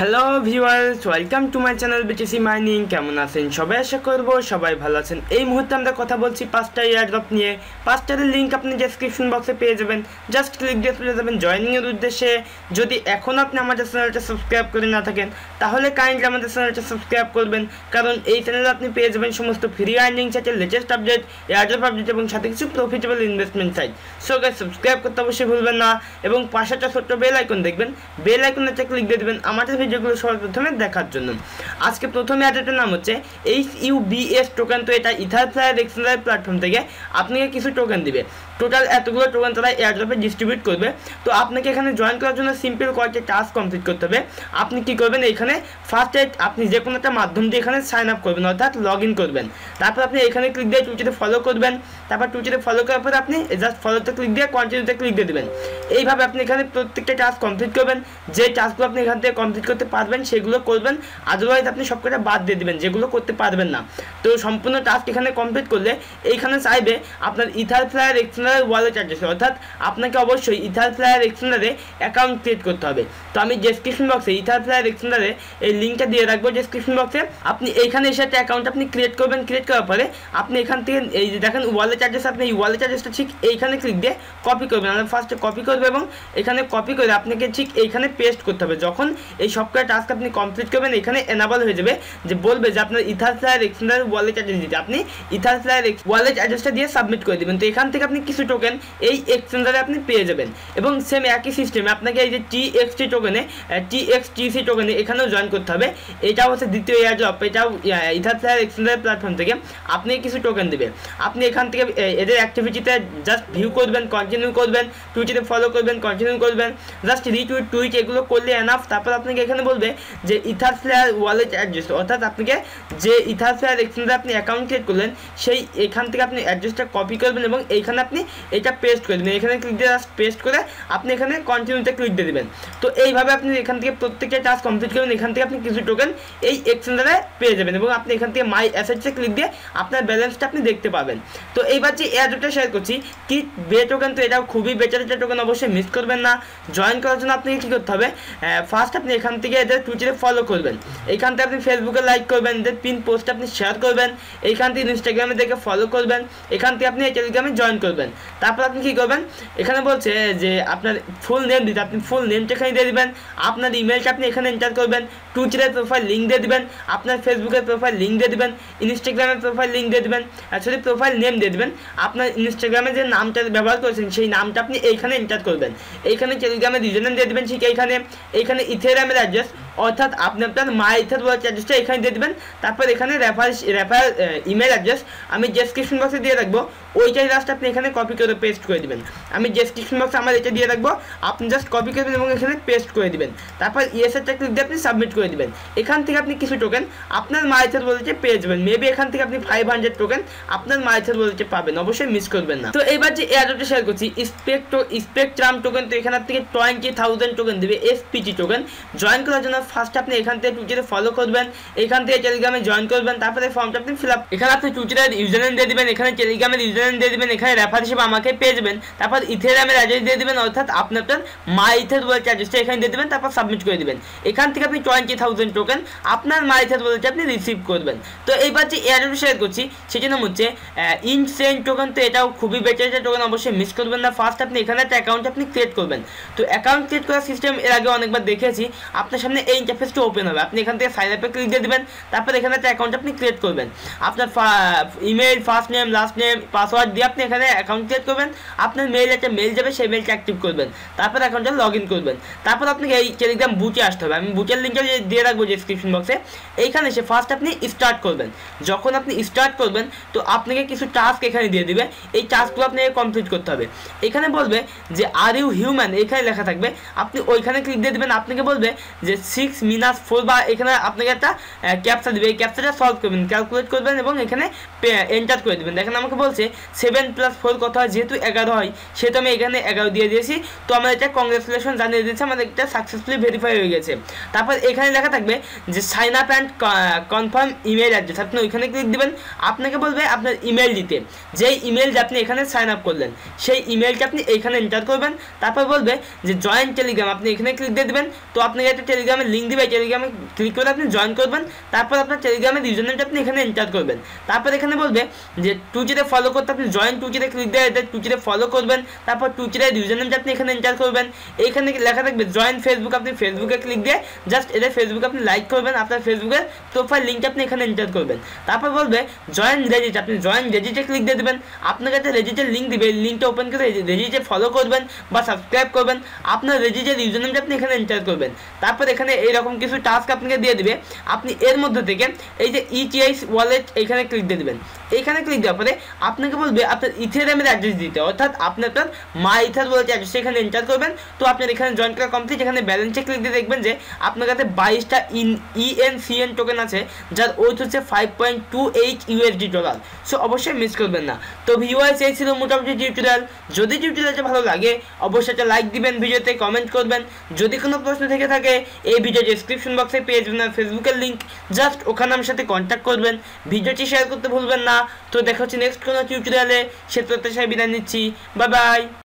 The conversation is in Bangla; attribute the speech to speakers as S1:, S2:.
S1: Hello viewers, welcome to my channel BTC mining. কেমন আছেন সবাই? আশা করবো সবাই ভালো আছেন। এই মুহূর্তে আমরা কথা বলছি 5টা এয়ারড্রপ নিয়ে। 5টার লিঙ্ক আপনি ডেসক্রিপশন বক্সে পেয়ে যাবেন। জাস্ট ক্লিক দিয়ে চলে যাবেন জয়েনিংয়ের উদ্দেশ্যে। যদি এখনও আপনি আমাদের চ্যানেলটা সাবস্ক্রাইব করে না থাকেন তাহলে কাইন্ডলি আমাদের চ্যানেলটা সাবস্ক্রাইব করবেন, কারণ এই চ্যানেলে আপনি পেয়ে যাবেন সমস্ত ফ্রি আর্নিং সাইটের লেটেস্ট আপডেট, এয়ারড্রপ আপডেট এবং সাথে কিছু profitable investment site. So guys, subscribe করতে অবশ্যই ভুলবেন না এবং পাশে একটা ছোট্ট বেল আইকন দেখবেন, বেল আইকনটা ক্লিক দিয়ে দেবেন আমাদের ভিডিওগুলো সবার প্রথমে দেখার জন্য। আজকে প্রথমে অ্যাডের নাম হচ্ছে HUBS টোকেন। তো এটা ইথারফ্লায়ার এক্সচেঞ্জ প্ল্যাটফর্ম থেকে আপনাকে কিছু টোকেন দিবে। টোটাল এতগুলো টোকেন তারা এয়ারড্রপে ডিস্ট্রিবিউট করবে। তো আপনাকে এখানে জয়েন করার জন্য সিম্পল কয়েকটা টাস্ক কমপ্লিট করতে হবে। আপনি কি করবেন, এখানে ফার্স্টে আপনি যে কোনো একটা মাধ্যম দিয়ে এখানে সাইন আপ করবেন, অর্থাৎ লগ ইন করবেন। তারপর আপনি এখানে ক্লিক দিয়ে টুইটারে ফলো করবেন। তারপর টুইটারে ফলো করার পরে আপনি জাস্ট ফলোতে ক্লিক দিয়ে কন্টিনিউতে ক্লিক দিয়ে দেবেন। এইভাবে আপনি এখানে প্রত্যেকটা টাস্ক কমপ্লিট করবেন। যে টাস্কগুলো আপনি এখান থেকে কমপ্লিট করতে পারবেন সেগুলো করবেন, আদারওয়াইজ আপনি সবকটা বাদ দিয়ে দেবেন যেগুলো করতে পারবেন না। তো সম্পূর্ণ টাস্ক এখানে কমপ্লিট করলে এইখানে চাইবে আপনার ইথারফ্লায়ার এক্সচেঞ্জের ওয়ালেট অ্যাড্রেস, অর্থাৎ আপনাকে অবশ্যই ইথারফ্লায়ার এক্সচেঞ্জে অ্যাকাউন্ট ক্রিয়েট করতে হবে। তো আমি ডেসক্রিপশন বক্সে ইথারফ্লায়ার এক্সচেঞ্জে এই লিঙ্কটা দিয়ে রাখবো ডেসক্রিপশন বক্সে। আপনি এইখানে এসে একটা অ্যাকাউন্ট আপনি ক্রিয়েট করবেন। ক্রিয়েট করার পরে আপনি এখান থেকে এই যে দেখেন ওয়ালেট অ্যাড্রেস, আপনি এই ওয়ালেট অ্যাড্রেসটা ঠিক এইখানে ক্লিক দিয়ে কপি করবেন। আমরা ফার্স্টে কপি করবো এবং এখানে কপি করে আপনাকে ঠিক এইখানে পেস্ট করতে হবে। যখন এই সবকটা টাস্ক আপনি কমপ্লিট করবেন এখানে এনাবল হয়ে যাবে, যে বলবে যে আপনার ইথারফ্লায়ার এক্সচেঞ্জের ওয়ালেট অ্যাড্রেস দিতে, আপনি ইথারফ্লায়ার ওয়ালেট অ্যাড্রেসটা দিয়ে সাবমিট করে দেবেন। তো এখান থেকে আপনি কিছু টোকেন এই এক্সচেঞ্জারে আপনি পেয়ে যাবেন। এবং সেম একই সিস্টেমে আপনাকে এই যে TXT টোকেনে TXTC টোকেনে এখানেও জয়েন করতে হবে। এটাও হচ্ছে দ্বিতীয় এয়ারড্রপ, এটাও ইথারফ্লায়ার এক্সচেঞ্জের প্ল্যাটফর্ম থেকে আপনি কিছু টোকেন দেবে। আপনি এখান থেকে এদের অ্যাক্টিভিটিতে জাস্ট ভিউ করবেন, কন্টিনিউ করবেন, টুইটারে ফলো করবেন, কন্টিনিউ করবেন, জাস্ট রিটুইট টুইট এগুলো করলে এনাফ। তারপর আপনাকে এখানে বলবে যে ইথারফ্লায়ার ওয়ালেট অ্যাড্রেস, অর্থাৎ আপনাকে যে ইথারফ্লায়ার এক্সচেঞ্জে আপনি অ্যাকাউন্ট ক্রিয়েট করলেন সেই এখান থেকে আপনি অ্যাড্রেসটা কপি করবেন এবং এইখানে আপনি এটা পেস্ট করে দেবেন। এখানে ক্লিক দিয়ে জাস্ট পেস্ট করে আপনি এখানে কন্টিনিউতে ক্লিক দিয়ে দেবেন। তো এইভাবে আপনি এখান থেকে প্রত্যেকটা টাস্ক কমপ্লিট করবেন। এখান থেকে আপনি কিছু টোকেন এই এক্সচেঞ্জারে পেয়ে যাবেন এবং আপনি এখান থেকে মাই অ্যাসেটসে ক্লিক দিয়ে আপনার ব্যালেন্সটা আপনি দেখতে পাবেন। তো এইবার যে এয়ারড্রপটা শেয়ার করছি কি বে টোকেন, তো এটাও খুবই বেটার একটা টোকেন, অবশ্যই মিস করবেন না। জয়েন করার জন্য আপনাকে কী করতে হবে, ফার্স্ট আপনি এখান থেকে এদের টুইটারে ফলো করবেন, এইখান থেকে আপনি ফেসবুকে লাইক করবেন, এদের পিন পোস্ট আপনি শেয়ার করবেন, এইখান থেকে ইনস্টাগ্রামে দেখে ফলো করবেন, এখান থেকে আপনি এই টেলিগ্রামে জয়েন করবেন। তারপর আপনি কী করবেন, এখানে বলছে যে আপনার ফুল নেম দিতে, আপনি ফুল নেমটা এখানে দিয়ে দেবেন, আপনার ইমেলটা আপনি এখানে এন্টার করবেন, টুইটারের প্রোফাইল লিঙ্ক দিয়ে দেবেন, আপনার ফেসবুকের প্রোফাইল লিঙ্ক দিয়ে দেবেন, ইনস্টাগ্রামের প্রোফাইল লিঙ্ক দিয়ে দেবেন, অ্যাকচুয়ালি প্রোফাইল নেম দিয়ে দেবেন। আপনার ইনস্টাগ্রামে যে নামটা ব্যবহার করেছেন সেই নামটা আপনি এইখানে এন্টার করবেন। এইখানে টেলিগ্রামের ইউজারনেম দিয়ে দেবেন, ঠিক এইখানে ইথেরিয়ামের অ্যাড্রেস, অর্থাৎ আপনি আপনার মাই ইথার ওয়ালেট অ্যাড্রেসটা এখানে দিয়ে দেবেন। তারপর এখানে রেফার ইমেল অ্যাড্রেস আমি ডেসক্রিপশন বক্সে দিয়ে রাখবো, ওইটাই জাস্ট আপনি এখানে কপি করে পেস্ট করে দেবেন। আমি ডেসক্রিপশন বক্সে আমার এটা দিয়ে রাখবো, আপনি জাস্ট কপি করবেন এবং এখানে পেস্ট করে দেবেন। তারপর ইয়েসেরটা ক্লিক দিয়ে আপনি সাবমিট করে দেবেন। এখান থেকে আপনি কিছু টোকেন আপনার মাই ইথার ওয়ালেটে পেয়ে যাবেন। মেবি এখান থেকে আপনি 500 টোকেন আপনার মাই ইথার ওয়ালেটে পাবেন, অবশ্যই মিস করবেন না। তো এইবার যে এয়ারড্রপটা শেয়ার করছি স্পেকট্রাম টোকেন, তো এখানে থেকে 20,000 টোকেন দেবে SPT টোকেন। জয়েন করার জন্য ফার্স্ট আপনি এখান থেকে টুইটারে ফলো করবেন, এখান থেকে টেলিগ্রামে জয়েন করবেন, তারপরে ফর্মটা আপনি ফিল আপ, এখানে আপনি টুইটারের ইউজারনেম দিয়ে দিবেন, এখানে টেলিগ্রামের ইউজারনেম দিয়ে দিবেন, এখানে রেফার হিসেবে আমাকে পেয়ে যাবেন। তারপর ইথেরিয়ামের অ্যাড্রেস দিয়ে দিবেন, অর্থাৎ আপনি আপনার মাই ইথার ওয়ালেট অ্যাড্রেসটা এখানে দিয়ে দিবেন, তারপর সাবমিট করে দিবেন। এখান থেকে আপনি 20,000 টোকেন আপনার মাই ইথার ওয়ালেটে আপনি রিসিভ করবেন। তো এইবার যে এয়ারড্রপ শেয়ার করছি সেটার নাম হচ্ছে ইনসেন টোকেন। তো এটাও খুবই বেটার একটা টোকেন, অবশ্যই মিস করবেন না। ফার্স্ট আপনি এখানে একটা অ্যাকাউন্ট আপনি ক্রিয়েট করবেন। তো অ্যাকাউন্ট ক্রিয়েট করার সিস্টেম এর আগে অনেকবার দেখেছি, আপনার সামনে এই ইন্টারফেসটা ওপেন হবে। আপনি এখান থেকে সাইন আপে ক্লিক দিয়ে দেবেন, তারপর এখানে একটা অ্যাকাউন্ট আপনি ক্রিয়েট করবেন। আপনার email, first name, last name, password দিয়ে আপনি এখানে অ্যাকাউন্ট ক্রিয়েট করবেন। আপনার মেইল একটা মেল যাবে, সেই মেলটা অ্যাক্টিভ করবেন, তারপর অ্যাকাউন্টটা লগ ইন করবেন। তারপর আপনাকে এই টেলিগ্রাম বুটে আসতে হবে, আমি বুটের লিঙ্কটা দিয়ে রাখবো ডেসক্রিপশন বক্সে। এইখানে এসে ফার্স্ট আপনি স্টার্ট করবেন। যখন আপনি স্টার্ট করবেন তো আপনাকে কিছু টাস্ক এখানে দিয়ে দিবে, এই টাস্কগুলো আপনাকে কমপ্লিট করতে হবে। এখানে বলবে যে আর ইউ হিউম্যান, এখানে লেখা থাকবে, আপনি ওইখানে ক্লিক দিয়ে দেবেন। আপনাকে বলবে যে 6-4 বা এখানে আপনাকে একটা ক্যাপচা দেবে, এই ক্যাপচাটা সলভ করবেন, ক্যালকুলেট করবেন এবং এখানে এন্টার করে দেবেন। দেখেন আমাকে বলছে 7 + 4 কত হয়, যেহেতু 11 হয় সেহেতু আমি এখানে 11 দিয়ে দিয়েছি। তো আমার এটা কংগ্রেচুলেশন জানিয়ে দিয়েছে, আমাদের এটা সাকসেসফুলি ভেরিফাই হয়ে গেছে। তারপর এখানে লেখা থাকবে যে sign up and confirm email address, আপনি ওইখানে ক্লিক দেবেন। আপনাকে বলবে আপনার ইমেল দিতে, যেই ইমেল দিয়ে আপনি এখানে সাইন আপ করলেন সেই ইমেলটা আপনি এইখানে এন্টার করবেন। তারপর বলবে যে জয়েন টেলিগ্রাম, আপনি এখানে ক্লিক দিয়ে দেবেন। তো আপনাকে একটা টেলিগ্রামের লিঙ্ক দিবে, এই টেলিগ্রামে ক্লিক করে আপনি জয়েন করবেন। তারপর আপনার টেলিগ্রামের ইউজারনেমটা আপনি এখানে এন্টার করবেন। তারপর এখানে বলবে যে টুইটারে ফলো করতে আপনি জয়েন টুইটারে ক্লিক দিয়ে টুইটারে ফলো করবেন। তারপর টুইটারের ইউজারনেমটা আপনি এখানে এন্টার করবেন। এইখানে লেখা থাকবে জয়েন ফেসবুক, আপনি ফেসবুকে ক্লিক দিয়ে জাস্ট এদের ফেসবুকে আপনি লাইক করবেন, আপনার ফেসবুকের প্রোফাইল লিঙ্কটা আপনি এখানে এন্টার করবেন। তারপর বলবে জয়েন রেজিট, আপনি জয়েন রেজিটে ক্লিক দিয়ে দেবেন। আপনার কাছে রেজিটের লিঙ্ক দিবে, লিঙ্কটা ওপেন করে রেজিটে ফলো করবেন বা সাবস্ক্রাইব করবেন। আপনার রেজিটের ইউজারনেমটা আপনি এখানে এন্টার করবেন। তারপর এখানে এইরকম কিছু টাস্ক আপনাকে দিয়ে দিবে, আপনি এর মধ্যে থেকে এই যে ইটিআই ওয়ালেট এখানে ক্লিক দিয়ে দেবেন। এইখানে ক্লিক দেওয়ার পরে আপনাকে বলবে আপনার ইথেরিয়ামের অ্যাড্রেস দিতে, অর্থাৎ আপনি আপনার মাই ইথার ওয়ালেট অ্যাড্রেস এখানে এন্টার করবেন। তো আপনার এখানে জয়েন করা কমপ্লিট। এখানে ব্যালেন্সে ক্লিক দিয়ে দেখবেন যে আপনার কাছে 22টা ENCN টোকেন আছে, যার ওয়েট হচ্ছে $5.28 সো অবশ্যই মিস করবেন না। তো ভিউয়ার্স, এই ছিল মোটামুটি টিউটোরিয়াল। যদি টিউটোরিয়ালটা ভালো লাগে অবশ্যই একটা লাইক দিবেন, ভিডিওতে কমেন্ট করবেন। যদি কোনো প্রশ্ন থেকে থাকে এই ভিডিও ডেসক্রিপশন বক্সে পেয়ে যাবেন ফেসবুকের লিঙ্ক, জাস্ট ওখানে আমার সাথে কন্ট্যাক্ট করবেন। ভিডিওটি শেয়ার করতে ভুলবেন না। তো দেখা হচ্ছে নেক্সট কোনো টিউটোরিয়ালে, সে প্রত্যাশায় বিদায় নিচ্ছি। Bye bye.